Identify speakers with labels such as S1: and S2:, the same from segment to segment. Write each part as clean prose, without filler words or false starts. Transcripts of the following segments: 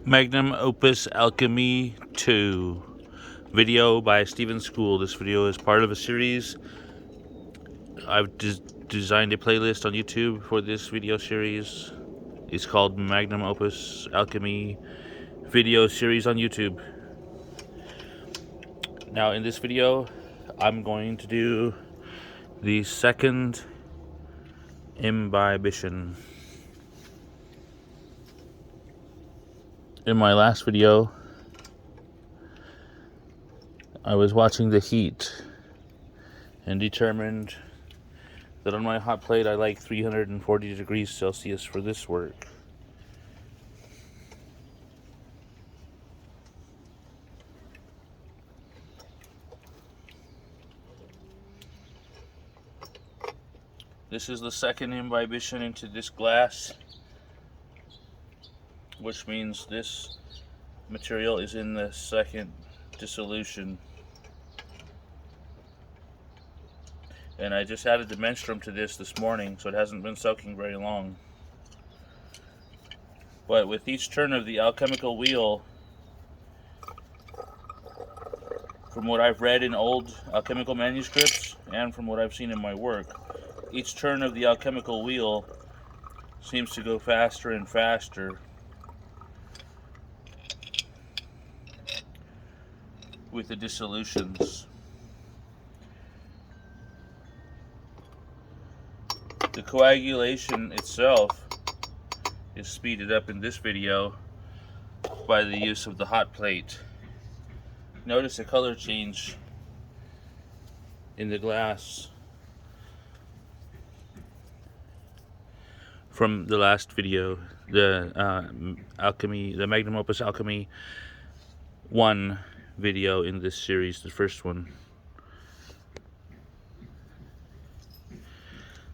S1: Magnum Opus Alchemy 2 video by Stephen School. This video is part of a series. I've designed a playlist on YouTube for this video series. It's called Magnum Opus Alchemy video series on YouTube. Now in this video I'm going to do the second imbibition. In my last video I was watching the heat and determined that on my hot plate I like 340 degrees Celsius for this work. This is the second imbibition into this glass, which means this material is in the second dissolution. And I just added the menstruum to this morning, so it hasn't been soaking very long. But with each turn of the alchemical wheel, from what I've read in old alchemical manuscripts and from what I've seen in my work, each turn of the alchemical wheel seems to go faster and faster with the dissolutions. The coagulation itself is speeded up in this video by the use of the hot plate. Notice a color change in the glass from the last video, the Magnum Opus Alchemy 1 video in this series, the first one.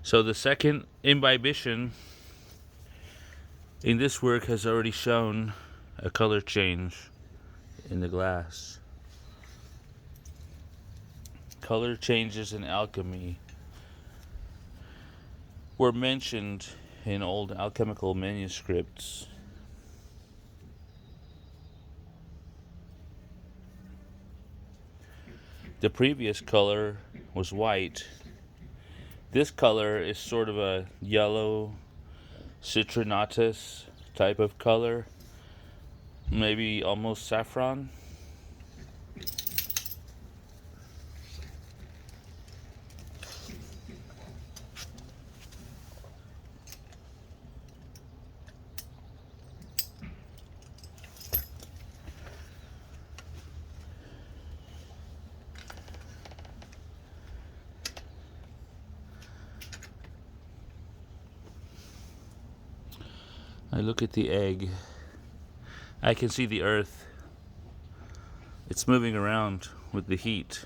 S1: So the second imbibition in this work has already shown a color change in the glass. Color changes in alchemy were mentioned in old alchemical manuscripts. The previous color was white. This color is sort of a yellow citrinatus type of color, maybe almost saffron. I look at the egg. I can see the earth. It's moving around with the heat.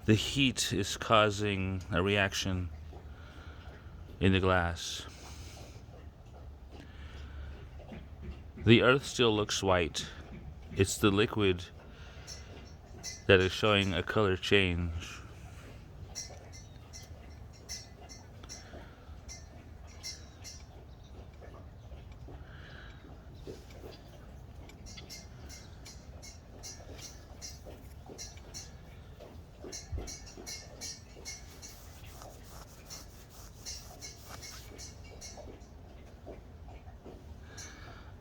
S1: The heat is causing a reaction in the glass. The earth still looks white. It's the liquid that is showing a color change.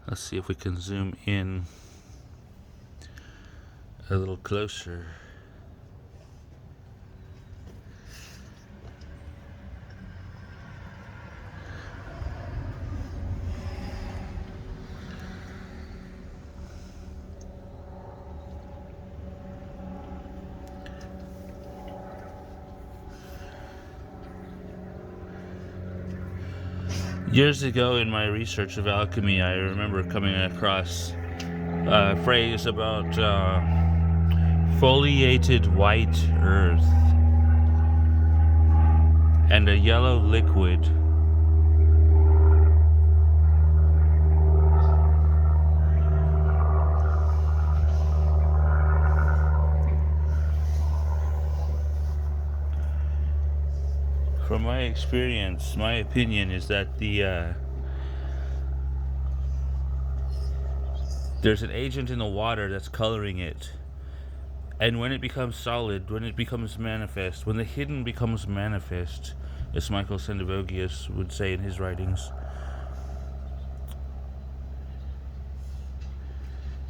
S1: Let's see if we can zoom in a little closer. Years ago in my research of alchemy, I remember coming across a phrase about foliated white earth and a yellow liquid. From my experience, my opinion is that the There's an agent in the water that's coloring it. And when it becomes solid, when it becomes manifest, when the hidden becomes manifest, as Michael Sendivogius would say in his writings,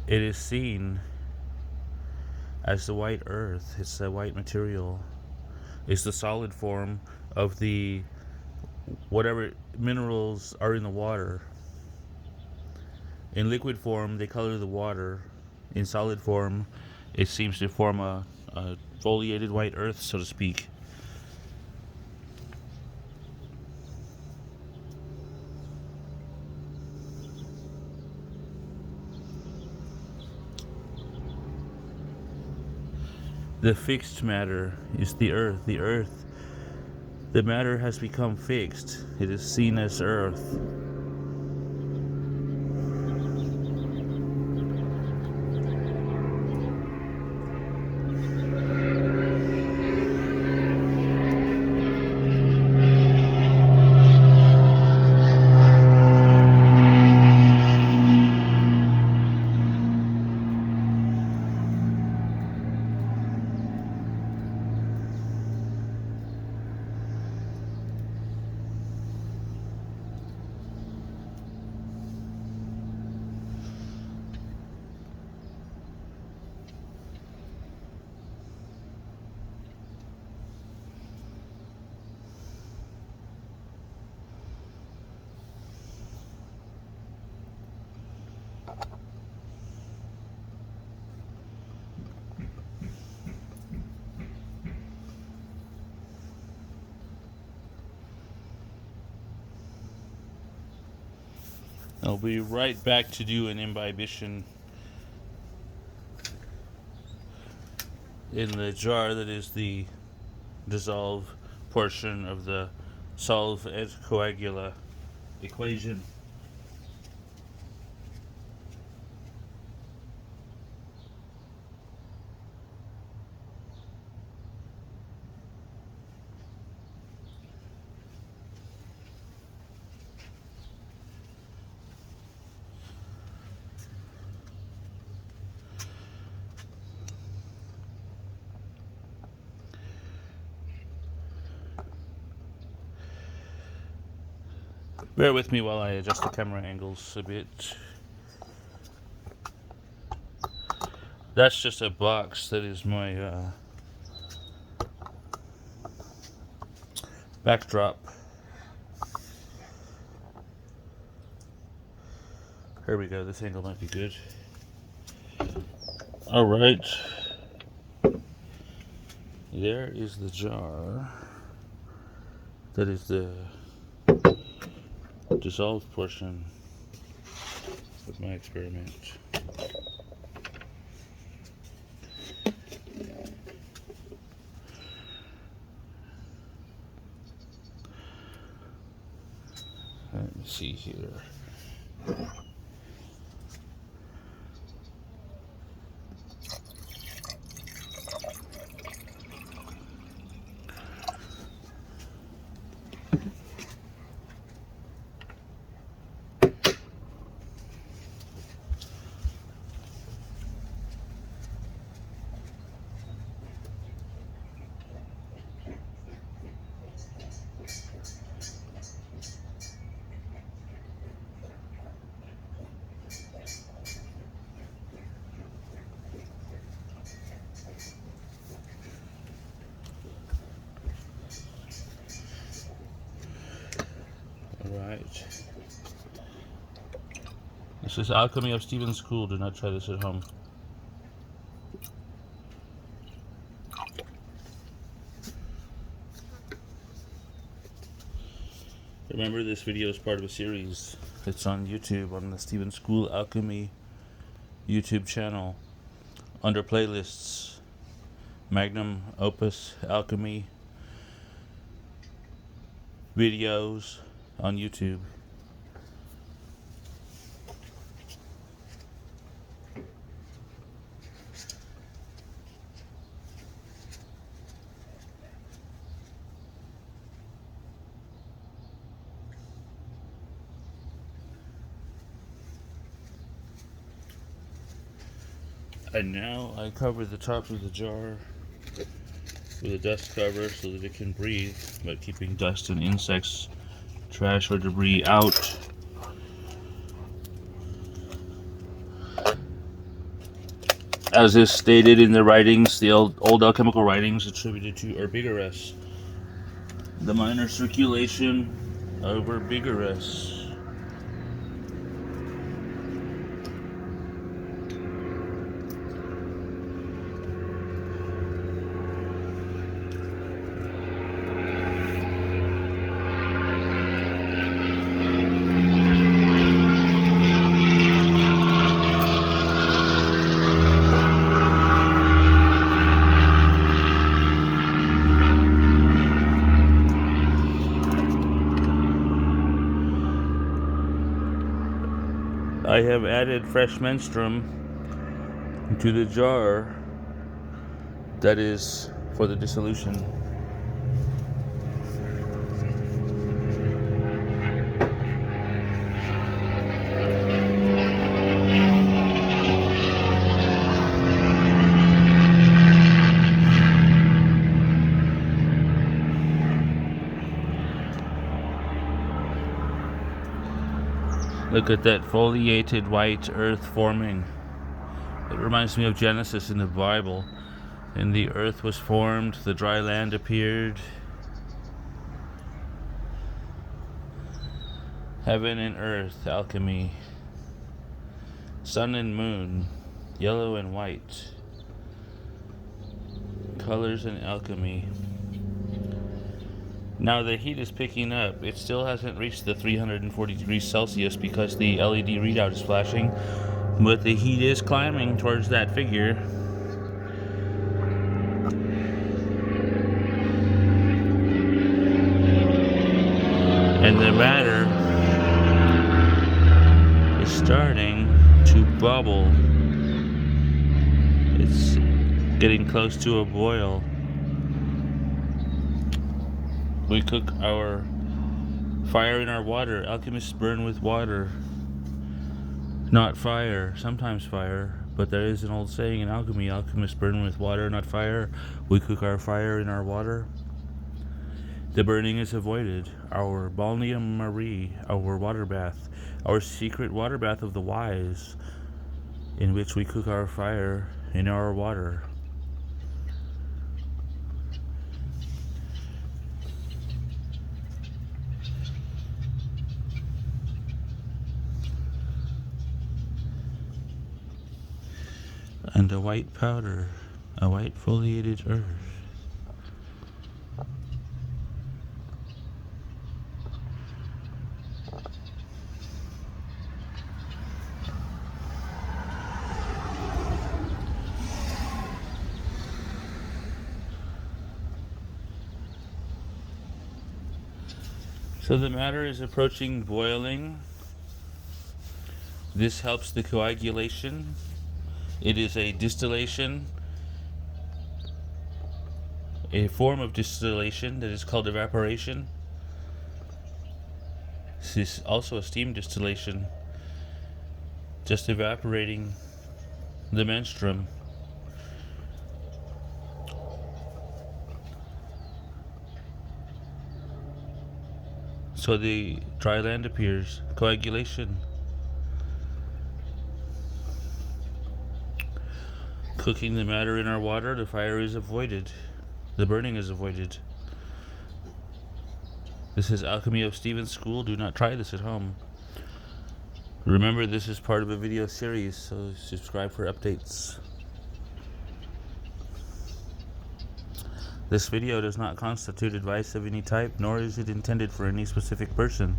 S1: it is seen as the white earth. It's the white material. It's the solid form of the whatever minerals are in the water. In liquid form, they color the water. In solid form, it seems to form a foliated white earth, so to speak. The fixed matter is the earth. The matter has become fixed. It is seen as earth. I'll be right back to do an imbibition in the jar that is the dissolve portion of the solve et coagula equation. Bear with me while I adjust the camera angles a bit. That's just a box that is my backdrop. Here we go, this angle might be good. Alright. There is the jar. That is the dissolved portion of my experiment. Let me see here. Alright. This is Alchemy of Stephen School. Do not try this at home. Remember, this video is part of a series. It's on YouTube, on the Stephen School Alchemy YouTube channel. Under playlists, Magnum Opus Alchemy videos on YouTube. And now I cover the top of the jar with a dust cover so that it can breathe, but keeping dust and insects, trash, or debris out. As is stated in the writings, the old alchemical writings attributed to Urbigerus, the minor circulation of Urbigerus. I have added fresh menstruum to the jar that is for the dissolution. Look at that foliated white earth forming. It reminds me of Genesis in the Bible. And the earth was formed, the dry land appeared. Heaven and earth, alchemy. Sun and moon, yellow and white. Colors and alchemy. Now the heat is picking up. It still hasn't reached the 340 degrees Celsius because the LED readout is flashing, but the heat is climbing towards that figure. And the matter is starting to bubble. It's getting close to a boil. We cook our fire in our water. Alchemists burn with water, not fire. Sometimes fire, but there is an old saying in alchemy: alchemists burn with water, not fire. We cook our fire in our water. The burning is avoided. Our balneum marie, our water bath, our secret water bath of the wise, in which we cook our fire in our water. And a white powder, a white foliated earth. So the matter is approaching boiling. This helps the coagulation. It is a distillation, a form of distillation that is called evaporation. This is also a steam distillation, just evaporating the menstruum. So the dry land appears. Coagulation. Cooking the matter in our water, the fire is avoided. The burning is avoided. This is Alchemy of Stephen's School. Do not try this at home. Remember, this is part of a video series, so subscribe for updates. This video does not constitute advice of any type, nor is it intended for any specific person.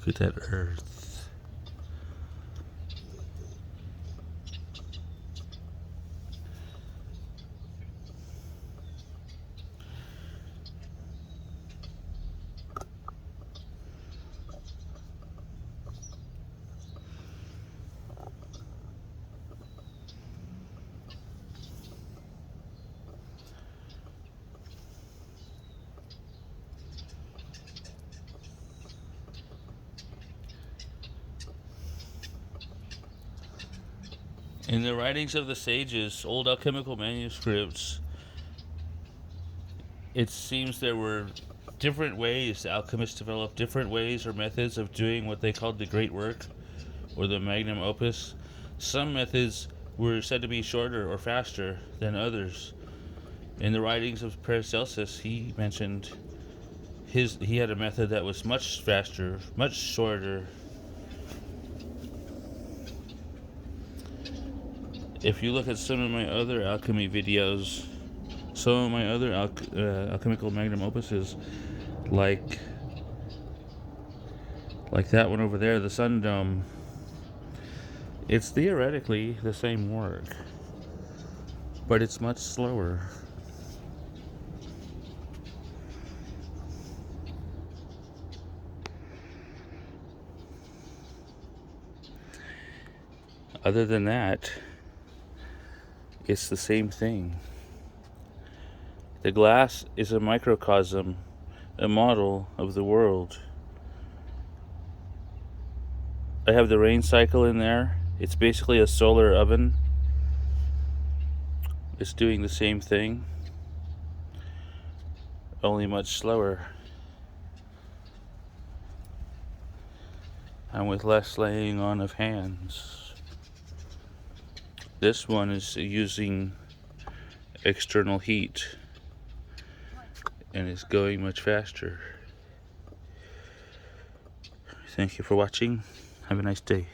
S1: Look at that earth. In the writings of the sages, old alchemical manuscripts, it seems there were different ways alchemists developed different ways or methods of doing what they called the great work, or the Magnum Opus. Some methods were said to be shorter or faster than others. In the writings of Paracelsus, he mentioned he had a method that was much faster, much shorter. If you look at some of my other alchemy videos, some of my other alchemical magnum opuses, like that one over there, the Sun Dome, it's theoretically the same work, but it's much slower. Other than that, it's the same thing. The glass is a microcosm, a model of the world. I have the rain cycle in there. It's basically a solar oven. It's doing the same thing, only much slower, and with less laying on of hands. This one is using external heat and is going much faster. Thank you for watching. Have a nice day.